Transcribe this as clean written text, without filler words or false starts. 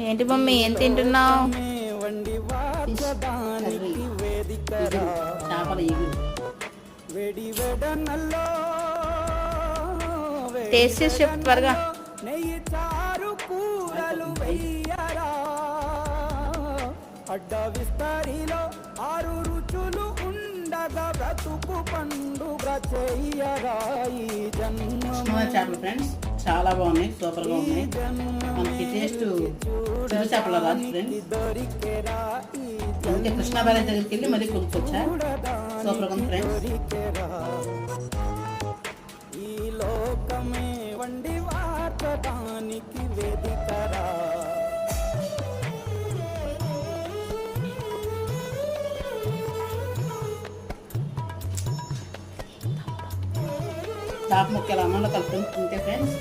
ఏంటి మమ్మీ ఏం తింటున్నావు? చేపల ఇగురు టేస్ట్ చేసి చెప్పు త్వరగా. నెయ్యి చారు కూరలు వెయ్యరా, అడ్డ విస్తరిలో 6 రుచులు ఉండగా బ్రతుకు పండుగ చెయ్యరా. ఈ జన్మ చేపలు ఫ్రెండ్స్ చాలా బాగున్నాయి, సూపర్గా ఉన్నాయి. మనకి టేస్ట్ చిన్న చేపల రాదు ఫ్రెండ్స్. దొరికెరా, అందుకే కృష్ణాబాయి దగ్గరికి వెళ్ళి మరీ కొనుక్కొచ్చా. సూపర్గా ఉంది ఫ్రెండ్స్. ఈ లోకమే వండి వార్చడానికి వేదికరా. చేప ముక్కలు అన్నంలో కలుపుకొని తింటే ఫ్రెండ్స్